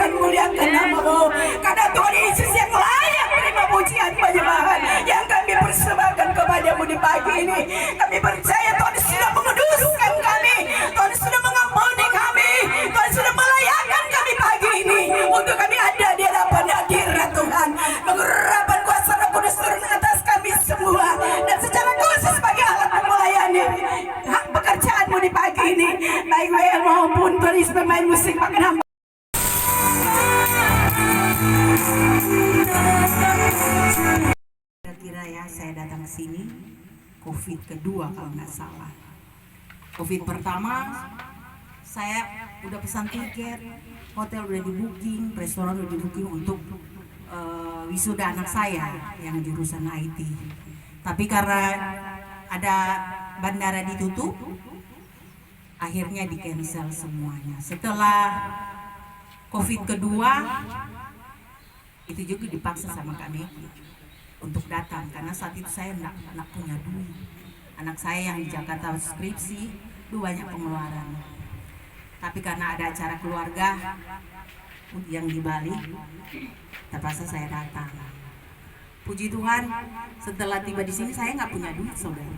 Tuhan muliakan nama-Mu, karena Tuhan Yesus yang layak terima pujian penyembahan yang kami persembahkan kepada-Mu di pagi ini. Kami percaya Tuhan sudah menguduskan kami, Tuhan sudah mengampuni kami, Tuhan sudah melayakkan kami pagi ini untuk kami ada di hadapan hadirat Tuhan. Mengurapan kuasa Roh Kudus turun atas kami semua, dan secara khusus bagi alat melayani hak pekerjaan-Mu di pagi ini, baik WL maupun turis pemain musik bahkan hamba. Kira-kira ya saya datang ke sini COVID kedua kalau nggak salah. COVID pertama saya udah pesan tiket, hotel udah di booking, restoran udah di booking untuk wisuda anak saya yang jurusan IT. Tapi karena ada bandara ditutup, akhirnya di cancel semuanya. Setelah COVID kedua, itu juga dipaksa sama kami untuk datang karena saat itu saya nggak punya duit. Anak saya yang di Jakarta skripsi, itu banyak pengeluaran. Tapi karena ada acara keluarga yang di Bali, terpaksa saya datang. Puji Tuhan, setelah tiba di sini saya nggak punya duit, saudara.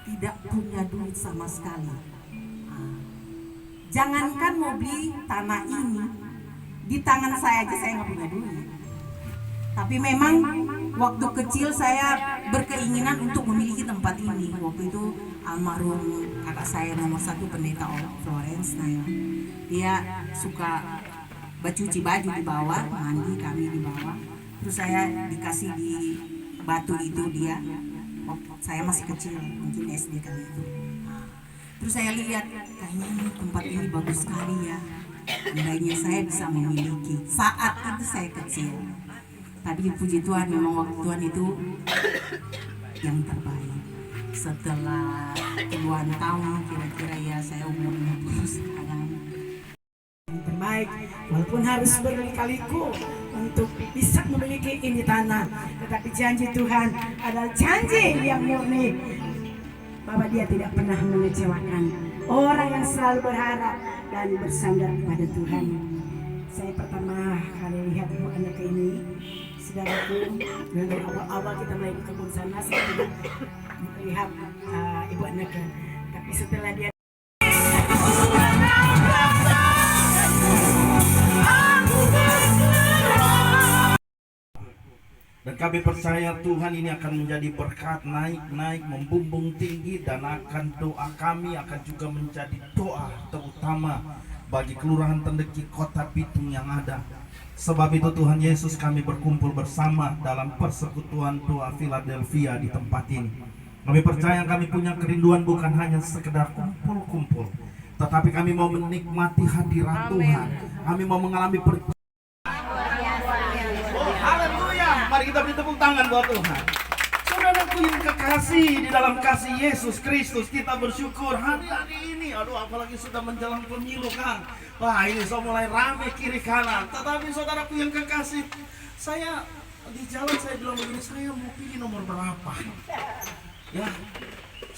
Tidak punya duit sama sekali. Jangankan mau beli tanah ini, di tangan saya aja saya nggak punya duit. Tapi memang waktu kecil saya berkeinginan untuk memiliki tempat ini. Waktu itu almarhum kakak saya nomor 1 pendeta Florence, dia suka bercuci baju di bawah, mandi kami di bawah. Terus saya dikasih di batu itu dia. Saya masih kecil, mungkin SD kali itu. Terus saya lihat, kayaknya tempat ini bagus sekali ya. Andainya saya bisa memiliki. Saat itu saya kecil. Tapi puji Tuhan, memang waktu Tuhan itu yang terbaik. Setelah puluhan tahun, kira-kira ya saya umur 50 sekarang. Yang terbaik, walaupun harus berkali-kali untuk bisa memiliki ini tanah. Tetapi janji Tuhan adalah janji yang murni, bahwa Dia tidak pernah mengecewakan orang yang selalu berharap dan bersandar kepada Tuhan. Saya pertama kali lihat ibu anak ini, saudaraku, dari awal-awal kita mulai di kebun sana, saya tidak melihat ibu anak, tapi setelah dia dan kami percaya Tuhan ini akan menjadi berkat, naik-naik, membumbung tinggi, dan akan doa kami akan juga menjadi doa terutama bagi Kelurahan Tendeki Kota Pitung yang ada. Sebab itu Tuhan Yesus, kami berkumpul bersama dalam persekutuan doa Philadelphia di tempat ini. Kami percaya kami punya kerinduan bukan hanya sekedar kumpul-kumpul, tetapi kami mau menikmati hadirat Tuhan. Kami mau mengalami Mari kita beri tepuk tangan buat Tuhan. Saudaraku yang kekasih di dalam kasih Yesus Kristus, kita bersyukur hari-hari ini, apalagi sudah menjelang pemilu kan. Wah, ini sudah mulai rame kiri kanan. Tetapi saudaraku yang kekasih, saya di jalan saya bilang begini, saya mau pilih nomor berapa? Ya,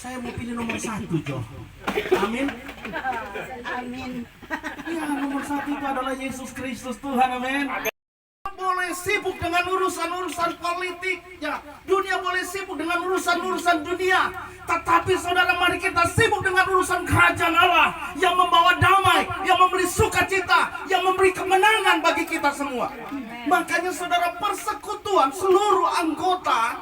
saya mau pilih nomor 1, Jo. Amin. amin. Ya, nomor 1 itu adalah Yesus Kristus Tuhan, amin. Boleh sibuk dengan urusan-urusan politik, ya. Dunia boleh sibuk dengan urusan-urusan dunia, tetapi saudara, mari kita sibuk dengan urusan kerajaan Allah yang membawa damai, yang memberi sukacita, yang memberi kemenangan bagi kita semua. Makanya saudara, persekutuan seluruh anggota,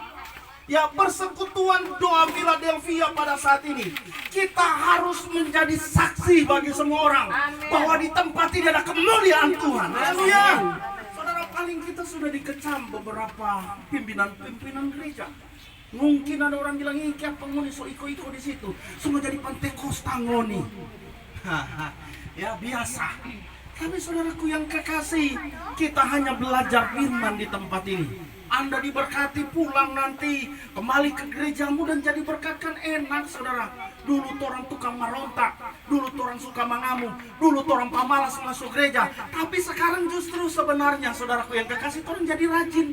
ya, persekutuan doa Philadelphia pada saat ini, kita harus menjadi saksi bagi semua orang bahwa di tempat ini ada kemuliaan Tuhan. Haleluya. Paling kita sudah dikecam beberapa pimpinan gereja. Mungkin ada orang bilang, ini kayak penghuni so iko-iko di situ, semua jadi Pantekosta ngoni. Ya biasa. Tapi saudaraku yang kekasih, kita hanya belajar firman di tempat ini. Anda diberkati, pulang nanti kembali ke gerejamu dan jadi berkat, kan enak saudara. Dulu orang tukang merontak, dulu orang suka mengamuk, dulu orang pamalas masuk gereja. Tapi sekarang justru sebenarnya saudaraku yang kekasih, orang jadi rajin.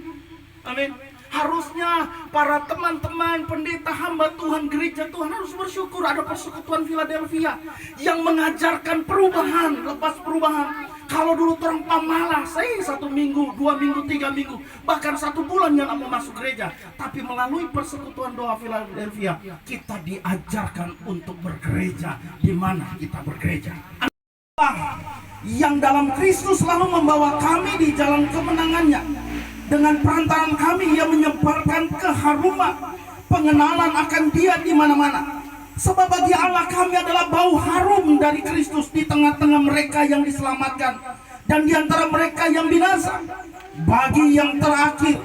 Amin. Harusnya para teman-teman pendeta hamba Tuhan, gereja Tuhan harus bersyukur ada persekutuan Philadelphia yang mengajarkan perubahan lepas perubahan. Kalau dulu orang pamalas, satu minggu, 2 minggu, 3 minggu, bahkan 1 bulan yang mau masuk gereja. Tapi melalui persekutuan doa Philadelphia, kita diajarkan untuk bergereja. Di mana kita bergereja? Allah yang dalam Kristus selalu membawa kami di jalan kemenangannya. Dengan perantaraan kami, Ia menyebarkan keharuman pengenalan akan Dia di mana-mana. Sebab bagi Allah kami adalah bau harum dari Kristus di tengah-tengah mereka yang diselamatkan dan di antara mereka yang binasa. Bagi yang terakhir,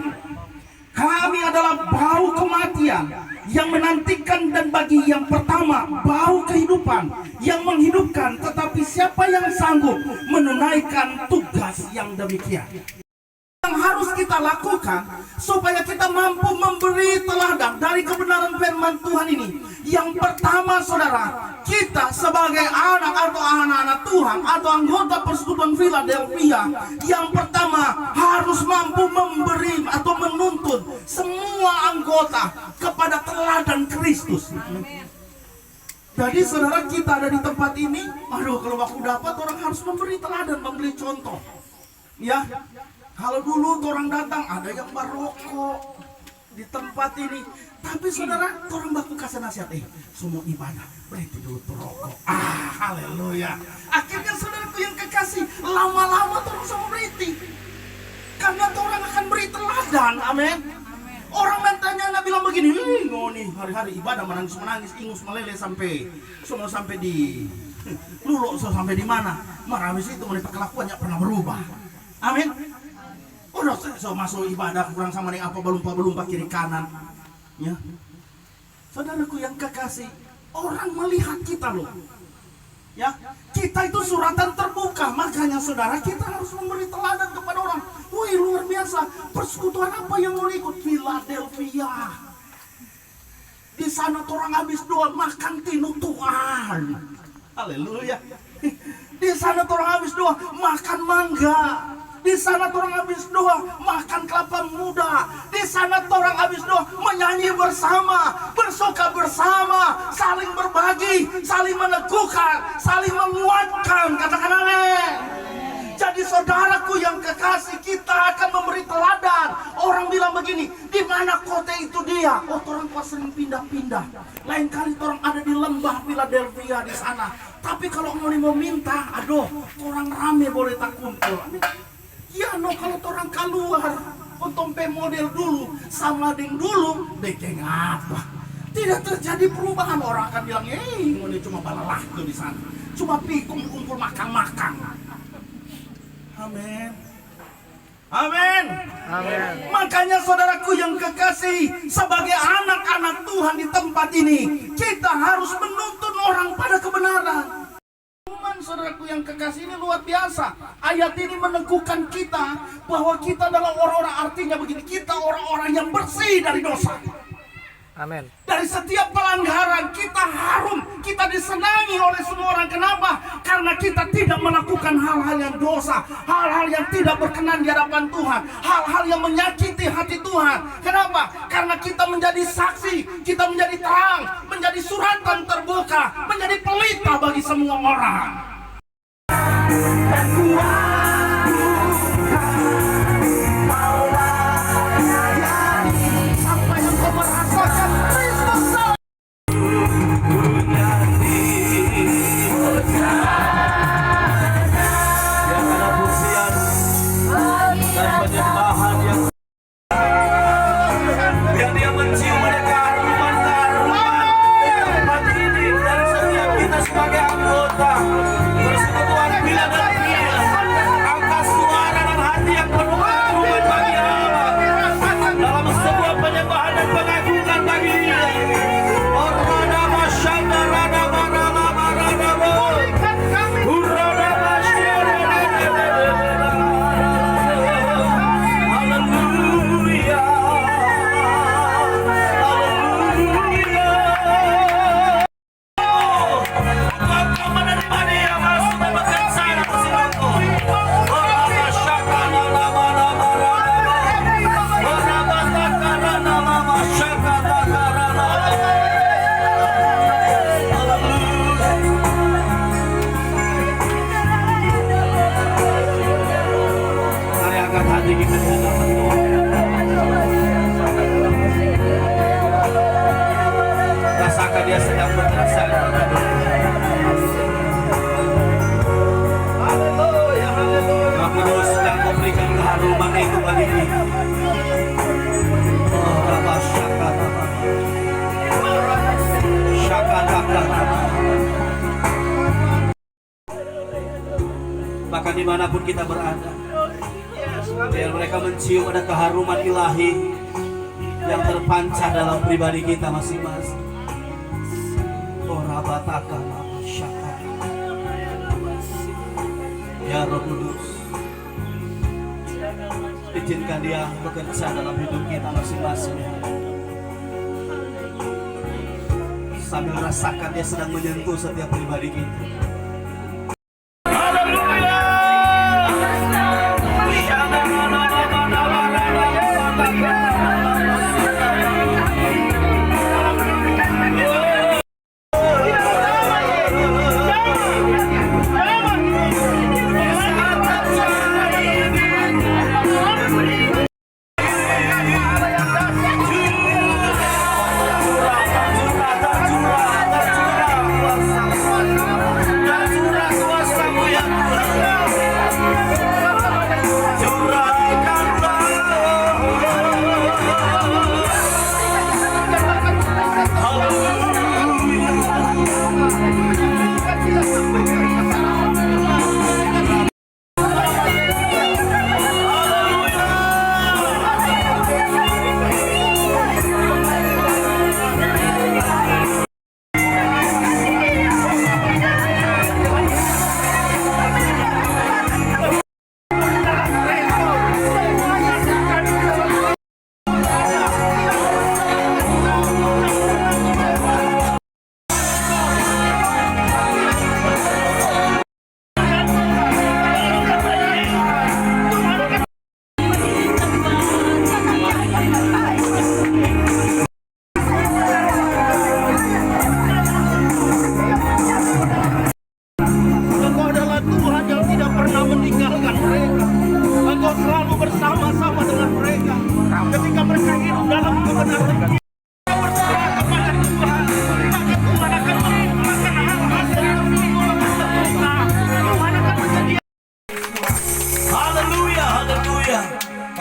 kami adalah bau kematian yang menantikan, dan bagi yang pertama bau kehidupan yang menghidupkan. Tetapi siapa yang sanggup menunaikan tugas yang demikian? Yang harus kita lakukan supaya kita mampu memberi teladan dari kebenaran firman Tuhan ini. Yang pertama, saudara, kita sebagai anak atau anak-anak Tuhan atau anggota persekutuan Philadelphia, yang pertama harus mampu memberi atau menuntun semua anggota kepada teladan Kristus. Jadi saudara, kita ada di tempat ini, kalau waktu dapat orang harus memberi teladan, memberi contoh. Ya, kalau dulu orang datang ada yang merokok di tempat ini, tapi saudara, orang baku kasih nasihat, semua ibadah berhenti dulu rokok. Haleluya. Akhirnya saudaraku yang kekasih, lama-lama orang sama berhenti, karena orang akan beri teladan. Amin. Orang nantinya nggak bilang begini, ngoni hari-hari ibadah menangis-menangis, ingus meleleh sampai di luluk, sampai di mana? Habis itu menit kelakuannya pernah berubah. Amin. Udah masuk ibadah kurang sama nih apa belum kiri kanan. Ya. Saudaraku yang kekasih, orang melihat kita loh. Ya, kita itu suratan terbuka, makanya saudara kita harus memberi teladan kepada orang. Wih, luar biasa, persekutuan apa yang mau ikut? Philadelphia. Di sana orang habis doa makan tinu Tuhan. Haleluya. Di sana orang habis doa makan mangga. Di sana orang habis doa makan kelapa muda. Di sana orang habis doa menyanyi bersama, bersuka bersama, saling berbagi, saling meneguhkan, saling menguatkan. Katakan amin. Jadi saudaraku yang kekasih, kita akan memberi teladan. Orang bilang begini, di mana kota itu dia? Orang kok sering pindah-pindah. Lain kali orang ada di lembah Philadelphia di sana. Tapi kalau mau minta, orang rame boleh tak kumpul. Ya kalau orang keluar untuk model dulu sama ding dulu, dekeng apa? Tidak terjadi perubahan. Orang akan bilang, ini cuma balalah tuh di sana, cuma pikung kumpul makan-makan. Amin. Amin. Amin. Makanya saudaraku yang kekasih, sebagai anak-anak Tuhan di tempat ini, kita harus menuntun orang pada kebenaran. Saudaraku yang kekasih, ini luar biasa. Ayat ini meneguhkan kita bahwa kita adalah orang-orang, artinya begini, kita orang-orang yang bersih dari dosa. Amin. Dari setiap pelanggaran kita harum, kita disenangi oleh semua orang. Kenapa? Karena kita tidak melakukan hal-hal yang dosa, hal-hal yang tidak berkenan di hadapan Tuhan, hal-hal yang menyakiti hati Tuhan. Kenapa? Karena kita menjadi saksi, kita menjadi terang, menjadi suratan terbuka, menjadi pelita bagi semua orang. Apa yang kau merasakan, Kristus tahu. Yang dia mencium ada keharuman di tempat ini dari setiap kita sebagai anggota persekutuan Philadelphia. pribadi kita. Oh, Rabba Shaka Rabba. Shaka Rabba. Maka dimanapun kita berada, biar mereka mencium ada keharuman ilahi yang terpancar dalam pribadi kita masing-masing. Oh, Rabba Taka Rabba Shaka. Ya Roh Kudus, izinkan Dia bekerja dalam hidup kita masing-masing. Sambil rasakan Dia sedang menyentuh setiap pribadi kita.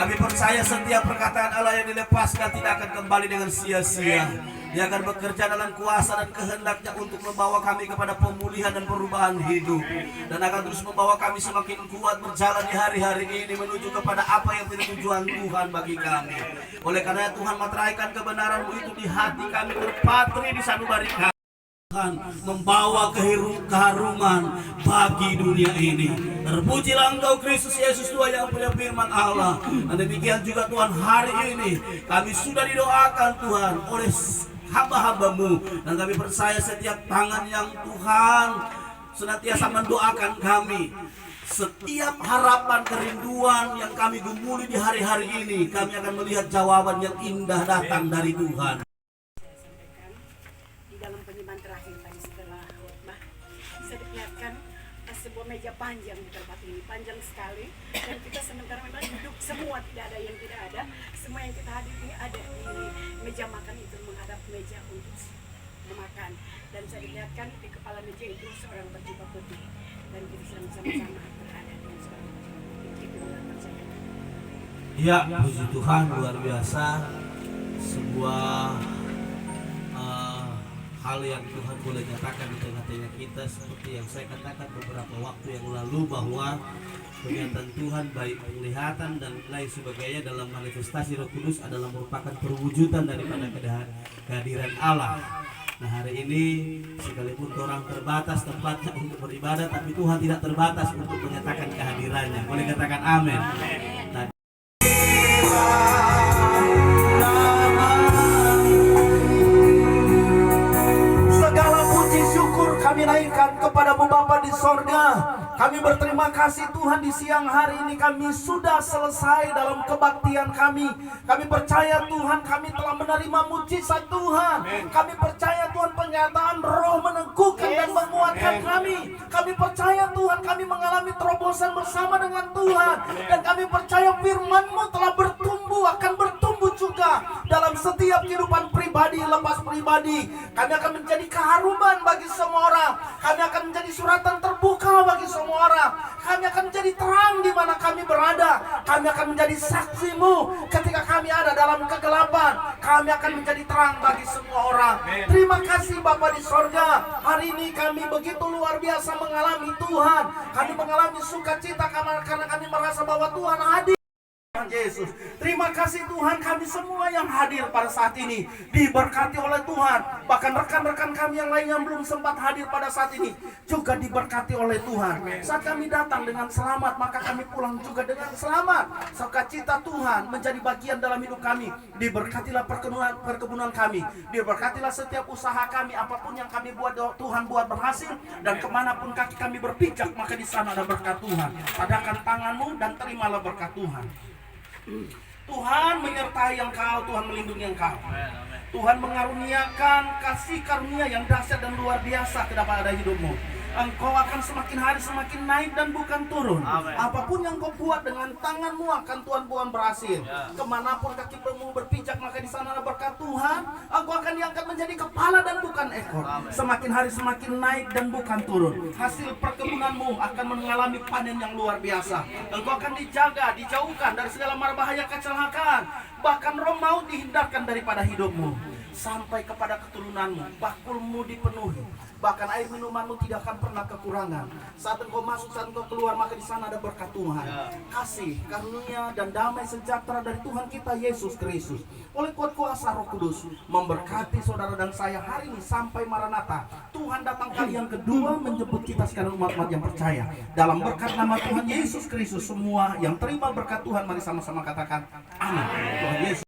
Kami percaya setiap perkataan Allah yang dilepaskan tidak akan kembali dengan sia-sia. Dia akan bekerja dalam kuasa dan kehendaknya untuk membawa kami kepada pemulihan dan perubahan hidup. Dan akan terus membawa kami semakin kuat berjalan di hari-hari ini menuju kepada apa yang menjadi tujuan Tuhan bagi kami. Oleh karena Tuhan materaikan kebenaran-Mu itu di hati kami terpatri di sanubari kami. Tuhan membawa keharuman bagi dunia ini. Terpujilah Engkau Kristus Yesus Tuhan yang punya firman Allah. Dan demikian juga Tuhan hari ini kami sudah didoakan Tuhan oleh hamba-hamba-Mu. Dan kami percaya setiap tangan yang Tuhan senantiasa mendoakan kami. Setiap harapan kerinduan yang kami gumuli di hari-hari ini, kami akan melihat jawaban yang indah datang dari Tuhan. Dalam penyembahan terakhir tadi setelah khotbah bisa dilihatkan sebuah meja panjang di tempat ini, panjang sekali, dan kita sementara memang duduk semua, tidak ada yang tidak ada, semua yang kita hadir ini ada di meja makan itu menghadap meja untuk memakan. Dan saya lihatkan di kepala meja itu seorang berjubah putih, dan kita sedang sama-sama berada di seorang itu mengantar saya. Ya, puji Tuhan, luar biasa. Sebuah hal yang Tuhan boleh nyatakan di tengah-tengah kita, seperti yang saya katakan beberapa waktu yang lalu, bahwa pernyataan Tuhan baik penglihatan dan lain sebagainya dalam manifestasi Roh Kudus adalah merupakan perwujudan daripada kehadiran Allah. Nah, hari ini sekalipun orang terbatas tempatnya untuk beribadah, tapi Tuhan tidak terbatas untuk menyatakan kehadirannya. Boleh katakan amin. Nah, kami naikkan kepada-Mu Bapa di sorga. Kami berterima kasih Tuhan, di siang hari ini kami sudah selesai dalam kebaktian kami. Kami percaya Tuhan, kami telah menerima mujizat Tuhan. Kami percaya Tuhan, penyataan Roh meneguhkan dan menguatkan kami. Kami percaya Tuhan, kami mengalami terobosan bersama dengan Tuhan. Dan kami percaya firman-Mu telah bertumbuh, akan bertumbuh juga dalam setiap kehidupan pribadi, lepas pribadi. Kami akan menjadi keharuman bagi semua orang. Kami akan menjadi suratan terbuka bagi semua orang. Kami akan menjadi terang di mana kami berada. Kami akan menjadi saksimu ketika kami ada dalam kegelapan. Kami akan menjadi terang bagi semua orang. Terima kasih Bapa di sorga. Hari ini kami begitu luar biasa mengalami Tuhan. Kami mengalami sukacita karena kami merasa bahwa Tuhan hadir. Tuhan Yesus, terima kasih Tuhan, kami semua yang hadir pada saat ini diberkati oleh Tuhan. Bahkan rekan-rekan kami yang lain yang belum sempat hadir pada saat ini juga diberkati oleh Tuhan. Saat kami datang dengan selamat, maka kami pulang juga dengan selamat. Sukacita Tuhan menjadi bagian dalam hidup kami. Diberkatilah perkebunan kami, diberkatilah setiap usaha kami, apapun yang kami buat Tuhan buat berhasil, dan kemanapun kaki kami berpijak maka di sana ada berkat Tuhan. Padakan tanganmu dan terimalah berkat Tuhan. Tuhan menyertai engkau, Tuhan melindungi engkau. Tuhan mengaruniakan kasih karunia yang dahsyat dan luar biasa kepada hidupmu. Engkau akan semakin hari semakin naik dan bukan turun. Apapun yang kau buat dengan tanganmu akan Tuhan buat berhasil. Kemanapun kakimu berpijak maka di sana ada berkat Tuhan. Engkau akan diangkat menjadi kepala dan bukan ekor. Semakin hari semakin naik dan bukan turun. Hasil perkebunanmu akan mengalami panen yang luar biasa. Engkau akan dijaga, dijauhkan dari segala mara bahaya kecelakaan. Bahkan roh maut dihindarkan daripada hidupmu. Sampai kepada keturunanmu, bakulmu dipenuhi. Bahkan air minumanmu tidak akan pernah kekurangan. Saat engkau masuk, saat engkau keluar, maka di sana ada berkat Tuhan. Kasih, karunia, dan damai sejahtera dari Tuhan kita Yesus Kristus oleh kuat kuasa Roh Kudus memberkati saudara dan saya hari ini sampai Maranatha. Tuhan datang kali yang kedua menjemput kita sekalian umat-umat yang percaya. Dalam berkat nama Tuhan Yesus Kristus, semua yang terima berkat Tuhan, mari sama-sama katakan amin. Tuhan Yesus